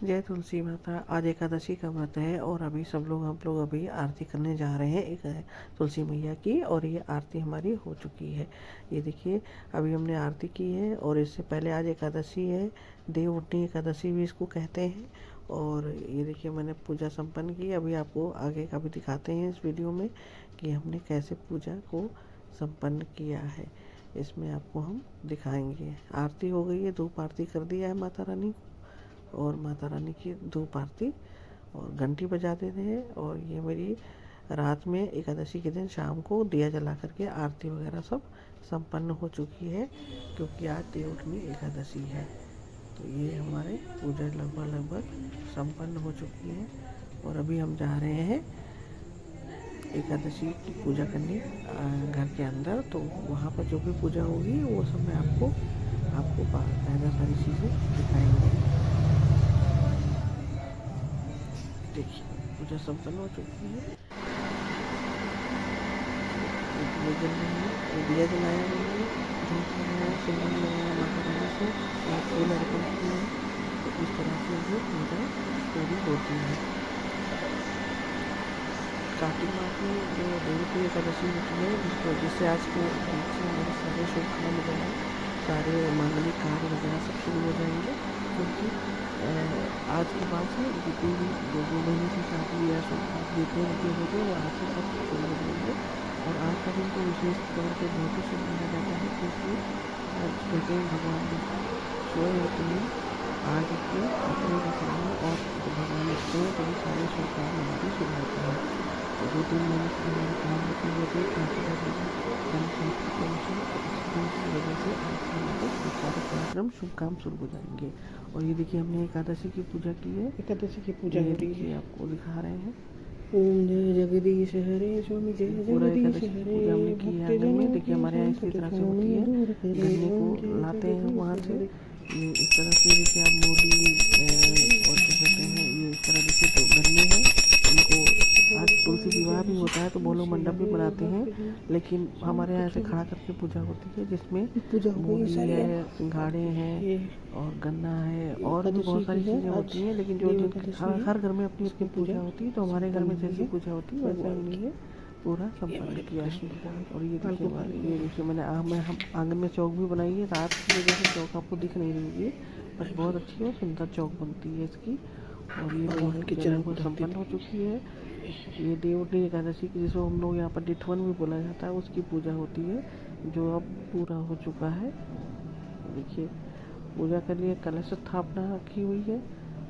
जय तुलसी माता। आज एकादशी का व्रत है और अभी हम लोग अभी आरती करने जा रहे हैं एक तुलसी मैया की। और ये आरती हमारी हो चुकी है। ये देखिए अभी हमने आरती की है। और इससे पहले आज एकादशी है, देवउठनी एकादशी भी इसको कहते हैं। और ये देखिए मैंने पूजा संपन्न की। अभी आपको आगे का भी दिखाते हैं इस वीडियो में कि हमने कैसे पूजा को संपन्न किया है। इसमें आपको हम दिखाएंगे। आरती हो गई है, धूप आरती कर दिया है माता रानी को। और माता रानी की धूप आरती और घंटी बजा देते हैं। और ये मेरी रात में एकादशी के दिन शाम को दिया जला करके आरती वगैरह सब संपन्न हो चुकी है, क्योंकि आज देवउठनी एकादशी है। तो ये हमारे पूजा लगभग संपन्न हो चुकी है। और अभी हम जा रहे हैं एकादशी की पूजा करने घर के अंदर। तो वहाँ पर जो भी पूजा होगी वो सब मैं आपको बाकायदा सारी चीज़ें दिखाएंगे। देखिए पूजा संपन्न हो चुकी है। दिया जल रही है, दिया जलाया गया है, धूप लगाया, सिंदूर लगाया माता रानी से और फूल अर्पण किए हैं। तो इस तरह से ये पूजा पूरी होती है। कार्तिक मास में जो देवउठनी एकादशी होती है, जिससे आज के दिन से हमारे सारे शुभ काम वगैरह, सारे मांगलिक कार्य वगैरह सब शुरू हो जाएंगे। क्योंकि आज के बाद से जितनी भी 2 महीने की शादी या शुभ कार्य जितने भी होते हैं वो आज से सब शुरू हो जाएंगे। और आज का दिन तो विशेष तौर पे बहुत ही शुभ माना जाता है, क्योंकि आज कहते हैं भगवान सोए होते हैं, आज के अपने का समय और भगवान सोए तो भी सारे शुभ काम हमारे शुरू होते हैं। तो 2-3 महीने से हमारे काम होते हुए काफ़ी धर्मशास्त्र के अनुसार की वजह से आज से हमारे सारे कार्यक्रम शुभ काम शुरू हो जाएंगे। और ये देखिए हमने एकादशी की पूजा की है। एकादशी की पूजा हो रही है। आपको दिखा रहे हैं। ओम जय जगदीश हरे स्वामी जय जगदीश हरे। पूजा हमने की है आंगन में। देखिए हमारे यहाँ इसी तरह से होती है। गन्ने को लाते हैं वहाँ से, ये इस तरह से देखिए आप मूली और क्या कहते हैं, ये इस तरह देखिए तो गन्ने हैं। इनको आज तुलसी विवाह भी होता है तो वो लोग मंडप भी बनाते हैं, लेकिन हमारे यहाँ ऐसे खड़ा करके पूजा होती है, जिसमें मूली है, सिंघाड़े हैं और गन्ना है और भी बहुत सारी चीज़ें होती हैं। लेकिन जो हर घर में अपनी अपनी पूजा होती है, तो हमारे घर में जैसी पूजा होती है वैसे हमने ये पूरा संपन्न किया है। और ये देखिए मैंने हम आंगन में चौक भी बनाई है। रात की वजह से चौक आपको दिख नहीं रही है, बट बहुत अच्छी और सुंदर चौक बनती है इसकी। और ये भगवान के चरण को संपन्न हो चुकी है। ये देवउठनी एकादशी की, जिसको हम लोग यहाँ पर डिठवन भी बोला जाता है, उसकी पूजा होती है, जो अब पूरा हो चुका है। देखिए पूजा के लिए कलश स्थापना रखी हुई है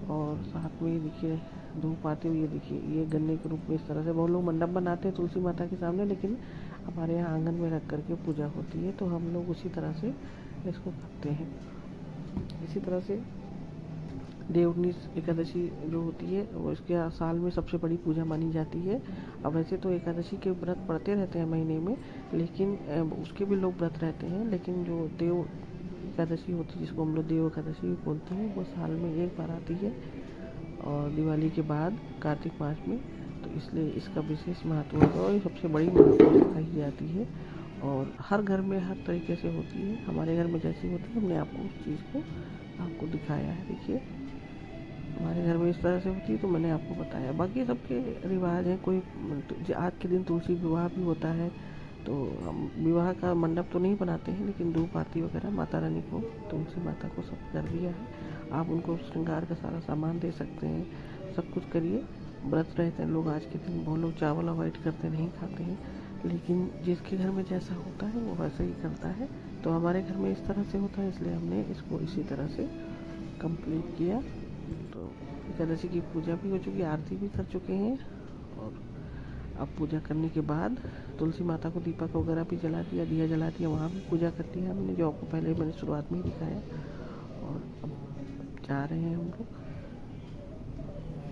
और साथ में देखिए धूप आती हुई है। देखिए ये गन्ने के रूप में इस तरह से बहुत लोग मंडप बनाते हैं तुलसी माता के सामने, लेकिन हमारे यहाँ आंगन में रख करके पूजा होती है, तो हम लोग उसी तरह से इसको करते हैं। इसी तरह से देवउठनी एकादशी जो होती है वो इसके साल में सबसे बड़ी पूजा मानी जाती है। अब वैसे तो एकादशी के व्रत पड़ते रहते हैं महीने में, लेकिन उसके भी लोग व्रत रहते हैं, लेकिन जो देव एकादशी होती है, जिसको हम लोग देव एकादशी भी बोलते हैं, वो साल में एक बार आती है और दिवाली के बाद कार्तिक मास में। तो इसलिए इसका विशेष महत्व होगा और ये सबसे बड़ी पूजा कही जाती है। और हर घर में हर तरीके से होती है। हमारे घर में जैसी होती है हमने आपको उस चीज़ को आपको दिखाया है। देखिए हमारे घर में इस तरह से होती है, तो मैंने आपको बताया। बाकी सबके रिवाज हैं। कोई आज के दिन तुलसी विवाह भी होता है, तो हम विवाह का मंडप तो नहीं बनाते हैं, लेकिन धूप आरती वगैरह माता रानी को, तुलसी माता को सब कर दिया है। आप उनको श्रृंगार का सारा सामान दे सकते हैं, सब कुछ करिए। व्रत रहते हैं लोग आज के दिन, बहुत लोग चावल अवॉइड करते नहीं खाते हैं, लेकिन जिसके घर में जैसा होता है वो वैसे ही करता है। तो हमारे घर में इस तरह से होता है, इसलिए हमने इसको इसी तरह से कंप्लीट किया। तो एकादशी की पूजा भी हो चुकी है, आरती भी कर चुके हैं। और अब पूजा करने के बाद तुलसी माता को दीपक वगैरह भी जला दिया, दिया जला दिया, वहाँ भी पूजा कर दी है हमने, जो आपको पहले मैंने शुरुआत में ही दिखाया। और अब जा रहे हैं हम लोग।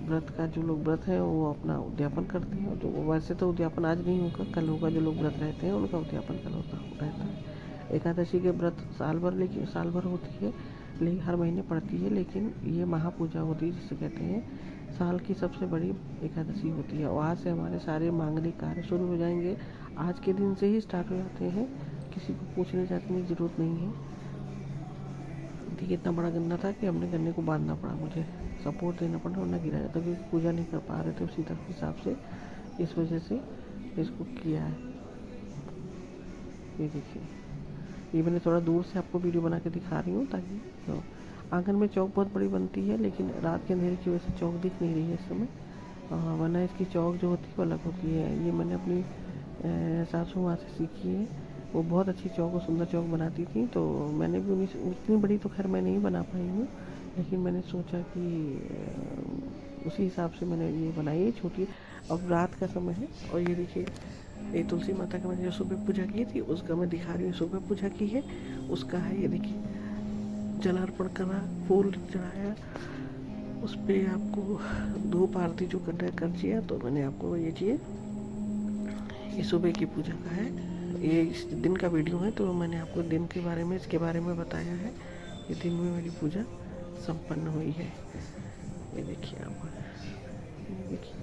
व्रत का जो लोग व्रत हैं वो अपना उद्यापन करते हैं, जो वैसे तो उद्यापन आज नहीं होगा, कल होगा। जो लोग व्रत रहते हैं उनका उद्यापन कल रहता है। एकादशी के व्रत साल भर होती है, लेकिन हर महीने पड़ती है, लेकिन ये महापूजा होती है, जिसे कहते हैं साल की सबसे बड़ी एकादशी होती है। और आज से हमारे सारे मांगलिक कार्य शुरू हो जाएंगे। आज के दिन से ही स्टार्ट हो जाते हैं, किसी को पूछने जाने की ज़रूरत नहीं है। देखिए इतना बड़ा गन्ना था कि हमने गन्ने को बांधना पड़ा, मुझे सपोर्ट देना पड़ा वरना गिरा जाता, क्योंकि पूजा नहीं कर पा रहे थे उसी तरह हिसाब से, इस वजह से इसको किया है। ये देखिए, ये मैंने थोड़ा दूर से आपको वीडियो बना के दिखा रही हूँ ताकि तो आंगन में चौक बहुत बड़ी बनती है, लेकिन रात के अंधेरे की वजह से चौक दिख नहीं रही है इस समय, वरना इसकी चौक जो होती है वो अलग होती है। ये मैंने अपनी सासू माँ से सीखी है, वो बहुत अच्छी चौक और सुंदर चौक बनाती थी, तो मैंने भी उन्हीं से, उतनी बड़ी तो खैर मैं नहीं बना पाई हूँ, लेकिन मैंने सोचा कि उसी हिसाब से मैंने ये बनाई है छोटी। अब रात का समय है और ये देखिए, ये तुलसी माता का मैंने जो सुबह पूजा की थी उसका मैं दिखा रही हूँ, सुबह पूजा की है उसका है। ये देखिए, जलार्पण करा, फूल चढ़ाया, उस पर आपको धूप आरती जो कर दिया, तो मैंने आपको ये चीज़, ये सुबह की पूजा का है, ये इस दिन का वीडियो है, तो मैंने आपको दिन के बारे में, इसके बारे में बताया है। ये दिन में मेरी पूजा संपन्न हुई है। ये देखिए आप, ये देखिए,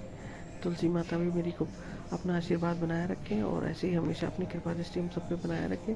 तुलसी माता भी मेरी को अपना आशीर्वाद बनाए रखें और ऐसे ही हमेशा अपनी कृपा दृष्टि हम सब पे बनाए रखें।